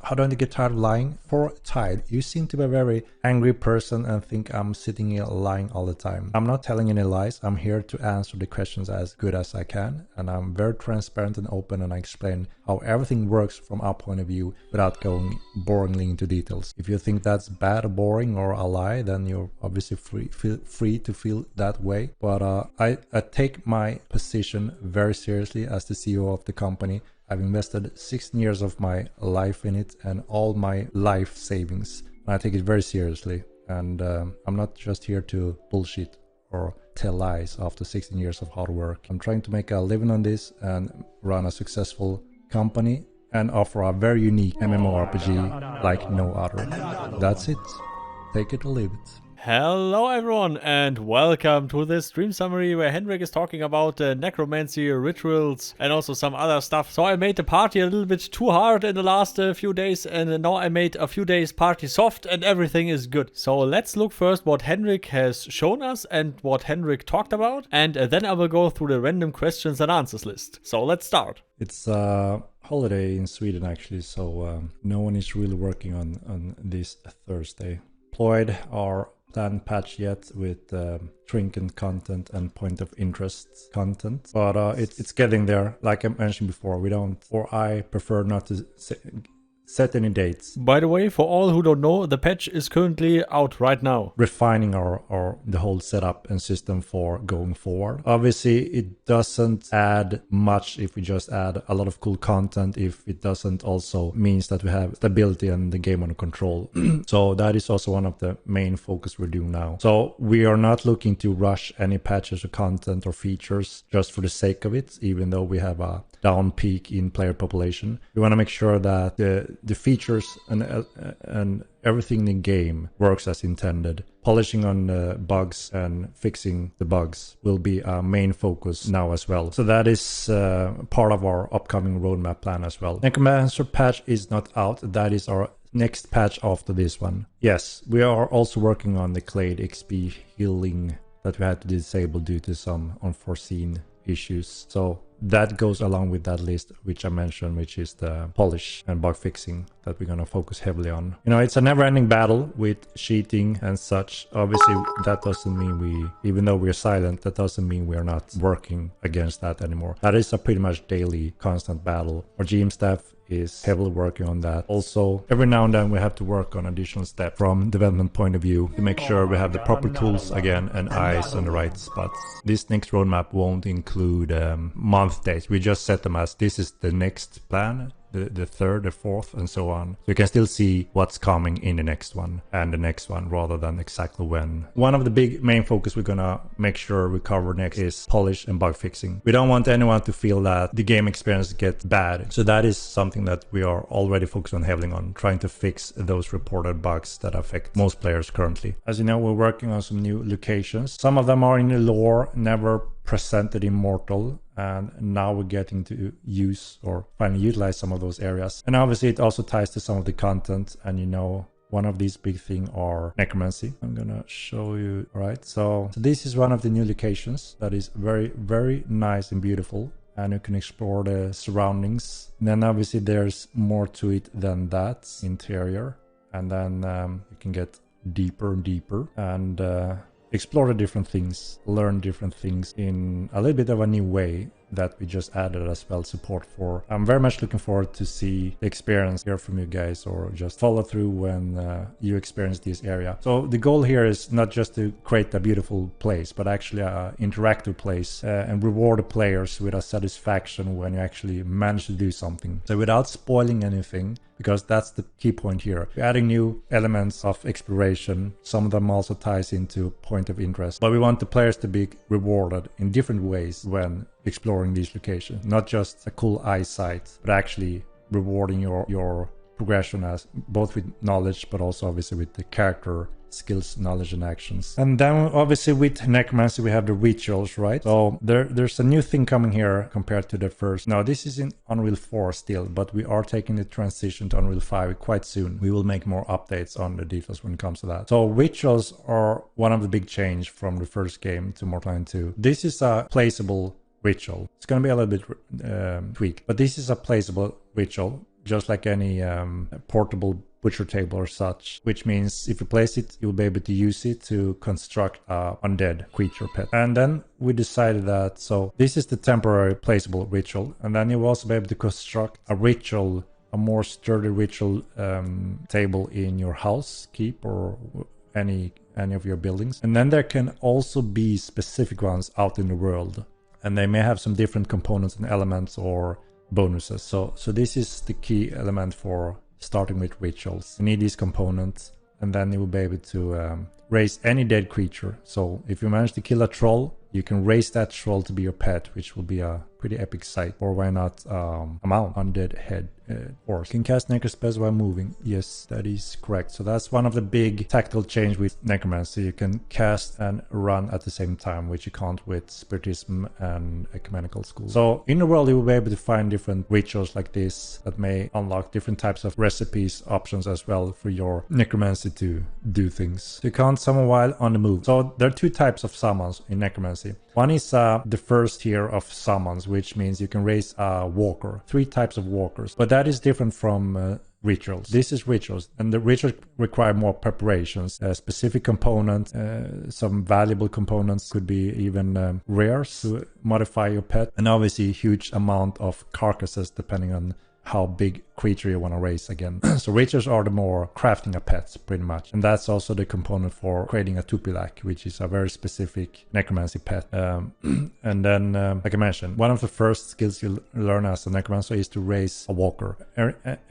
how don't you get tired of lying? For Tide, you seem to be a very angry person and think I'm sitting here lying all the time. I'm not telling any lies. I'm here to answer the questions as good as I can, and I'm very transparent and open, and I explain how everything works from our point of view without going boringly into details. If you think that's bad or boring or a lie, then you're obviously free to feel that way. But I take my position very seriously as the CEO of the company. I've invested 16 years of my life in it and all my life savings. And I take it very seriously. And I'm not just here to bullshit or tell lies after 16 years of hard work. I'm trying to make a living on this and run a successful company and offer a very unique MMORPG like no other. That's it. Take it or leave it. Hello everyone and welcome to this stream summary where Henrik is talking about necromancy, rituals and also some other stuff. So I made the party a little bit too hard in the last few days, and now I made a few days party soft and everything is good. So let's look first what Henrik has shown us and what Henrik talked about, and then I will go through the random questions and answers list. So let's start. It's a holiday in Sweden actually, so no one is really working on this Thursday. Deployed our planned patch yet with trinket content and point of interest content, but it's getting there. Like I mentioned before, I prefer not to set any dates. By the way, for all who don't know, the patch is currently out right now. Refining the whole setup and system for going forward. Obviously, it doesn't add much if we just add a lot of cool content, if it doesn't also means that we have stability and the game under control. So that is also one of the main focus we're doing now. So we are not looking to rush any patches or content or features just for the sake of it, even though we have a down peak in player population. We want to make sure that the features and everything in the game works as intended. Polishing on bugs and fixing the bugs will be our main focus now as well. So that is part of our upcoming roadmap plan as well. Necromancer patch is not out. That is our next patch after this one. Yes, we are also working on the Clade Exp Healing that we had to disable due to some unforeseen issues. So that goes along with that list which I mentioned, which is the polish and bug fixing that we're going to focus heavily on. You know, it's a never-ending battle with cheating and such. Obviously, that doesn't mean even though we're silent, that doesn't mean we're not working against that anymore. That is a pretty much daily, constant battle. Our GM staff is heavily working on that. Also, every now and then we have to work on additional steps from development point of view to make sure we have the proper tools again and eyes on the right spots. This next roadmap won't include month dates. We just set them as this is the next plan, the third, the fourth, and so on. So you can still see what's coming in the next one and the next one rather than exactly when. One of the big main focus we're gonna make sure we cover next is polish and bug fixing. We don't want anyone to feel that the game experience gets bad. So that is something that we are already focused on heavily on, trying to fix those reported bugs that affect most players currently. As you know, we're working on some new locations. Some of them are in the lore, never presented in Mortal, and now we're getting to use or finally utilize some of those areas. And obviously it also ties to some of the content, and you know, one of these big things are necromancy. I'm gonna show you. All right, so this is one of the new locations that is very, very nice and beautiful, and you can explore the surroundings. And then obviously there's more to it than that interior, and then you can get deeper and deeper and explore the different things, learn different things in a little bit of a new way that we just added as well support for. I'm very much looking forward to see the experience, hear from you guys, or just follow through when you experience this area. So the goal here is not just to create a beautiful place, but actually an interactive place and reward the players with a satisfaction when you actually manage to do something. So without spoiling anything, because that's the key point here. We're adding new elements of exploration. Some of them also ties into point of interest. But we want the players to be rewarded in different ways when exploring these locations. Not just a cool eyesight, but actually rewarding your progression as both with knowledge, but also obviously with the character skills, knowledge, and actions. And then obviously with necromancy we have the rituals, right? So there's a new thing coming here compared to the first. Now this is in Unreal 4 still, but we are taking the transition to Unreal 5 quite soon. We will make more updates on the details when it comes to that. So rituals are one of the big change from the first game to Mortal 2. This is a placeable ritual. It's going to be a little bit tweaked, but this is a placeable ritual just like any portable butcher table or such, which means if you place it, you'll be able to use it to construct a undead creature pet. And then we decided that, so this is the temporary placeable ritual, and then you'll also be able to construct a ritual, a more sturdy ritual table in your house, keep, or any of your buildings. And then there can also be specific ones out in the world, and they may have some different components and elements or bonuses. So this is the key element for starting with rituals. You need these components, and then you will be able to raise any dead creature. So if you manage to kill a troll, you can raise that troll to be your pet, which will be a pretty epic sight. Or why not a mount, undead head horse. You can cast necro spells while moving. Yes, that is correct. So that's one of the big tactical change with Necromancy. You can cast and run at the same time, which you can't with Spiritism and Ecumenical School. So in the world, you will be able to find different rituals like this that may unlock different types of recipes, options as well for your Necromancy to do things. So you can't summon while on the move. So there are two types of summons in Necromancy. One is the first tier of summons, which means you can raise a walker, 3 types of walkers, but that is different from rituals. This is rituals, and the rituals require more preparations, specific components, some valuable components, could be even rares to modify your pet, and obviously a huge amount of carcasses depending on how big creature you want to raise again. So rituals are the more crafting a pet, pretty much. And that's also the component for creating a Pupuc, which is a very specific necromancy pet. And then, like I mentioned, one of the first skills you learn as a necromancer is to raise a walker.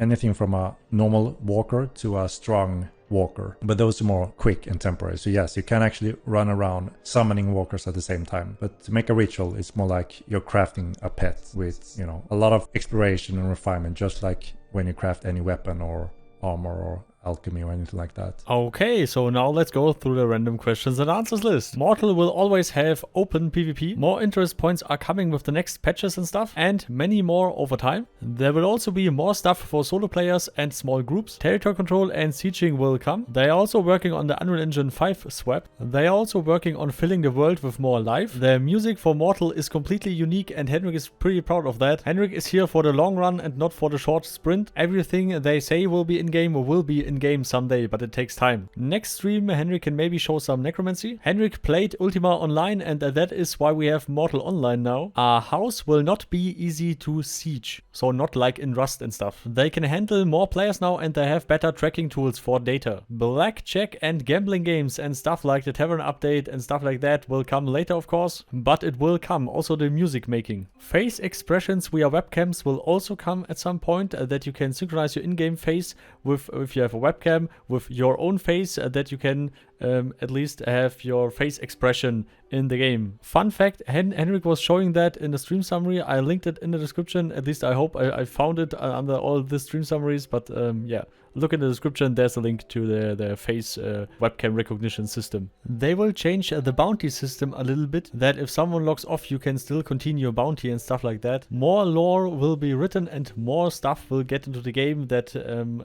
Anything from a normal walker to a strong walker, but those are more quick and temporary. So yes, you can actually run around summoning walkers at the same time, but to make a ritual, it's more like you're crafting a pet with, you know, a lot of exploration and refinement, just like when you craft any weapon or armor or alchemy or anything like that. Okay, so now let's go through the random questions and answers list. Mortal will always have open PvP. More interest points are coming with the next patches and stuff, and many more over time. There will also be more stuff for solo players and small groups. Territory control and sieging will come. They are also working on the Unreal Engine 5 swap. They are also working on filling the world with more life. The music for Mortal is completely unique, and Henrik is pretty proud of that. Henrik is here for the long run and not for the short sprint. Everything they say will be in-game will be in-game someday, but it takes time. Next stream, Henrik can maybe show some necromancy. Henrik played Ultima Online, and that is why we have Mortal Online now. Our house will not be easy to siege, so not like in Rust and stuff. They can handle more players now, and they have better tracking tools for data. Blackjack and gambling games and stuff like the Tavern update and stuff like that will come later, of course, but it will come. Also the music making. Face expressions via webcams will also come at some point, that you can synchronize your in-game face with, if you have a webcam, with your own face, that you can at least have your face expression in the game. Fun fact, Henrik was showing that in the stream summary. I linked it in the description. At least I hope I found it under all the stream summaries, but yeah. Look in the description, there's a link to the face webcam recognition system. They will change the bounty system a little bit, that if someone logs off, you can still continue your bounty and stuff like that. More lore will be written and more stuff will get into the game that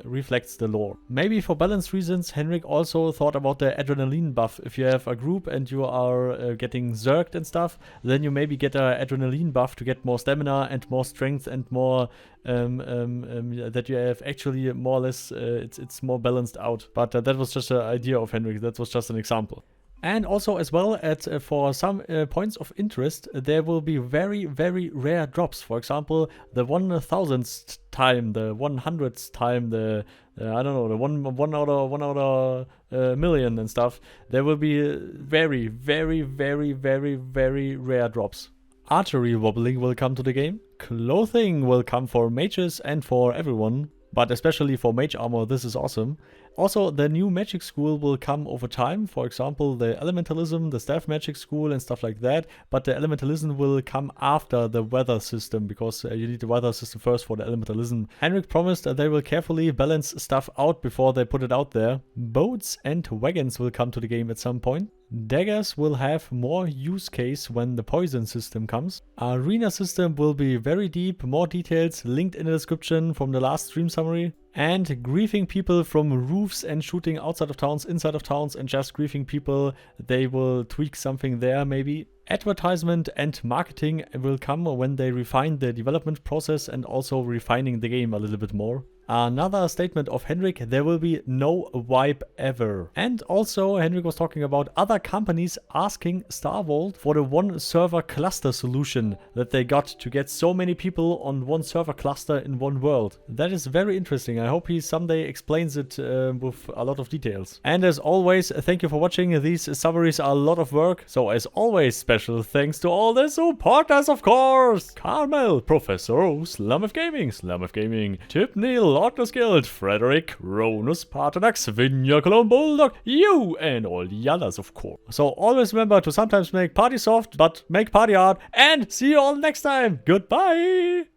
reflects the lore. Maybe for balance reasons, Henrik also thought about the adrenaline buff. If you have a group and you are getting zerged and stuff, then you maybe get an adrenaline buff to get more stamina and more strength and more that you have actually more or less it's more balanced out. But that was just an idea of Henrik. That was just an example. And also as well, for some points of interest, there will be very, very rare drops. For example, the 1000th time, the 100th time, the I don't know, the one out of a million and stuff. There will be very, very, very, very, very rare drops. Archery wobbling will come to the game. Clothing will come for mages and for everyone, but especially for mage armor, this is awesome. Also, the new magic school will come over time. For example, the elementalism, the staff magic school and stuff like that. But the elementalism will come after the weather system, because you need the weather system first for the elementalism. Henrik promised that they will carefully balance stuff out before they put it out there. Boats and wagons will come to the game at some point. Daggers will have more use case when the poison system comes. Arena system will be very deep, more details linked in the description from the last stream summary. and griefing people from roofs and shooting outside of towns, inside of towns, and just griefing people. They will tweak something there maybe. Advertisement and marketing will come when they refine the development process and also refining the game a little bit more. Another statement of Henrik, there will be no wipe ever. And also Henrik was talking about other companies asking StarVault for the one server cluster solution that they got to get so many people on one server cluster in one world. That is very interesting. I hope he someday explains it with a lot of details. And as always, thank you for watching. These summaries are a lot of work. So as always, special thanks to all the supporters, of course. Carmel, Professor O, Slamf Gaming, Thibni, Lordless Guild, Frederick, Rhonus, Paarthurnax, Vinya, Cologne, Bulldog, you, and all the others, of course. So always remember to sometimes make party soft, but make party hard, and see you all next time. Goodbye!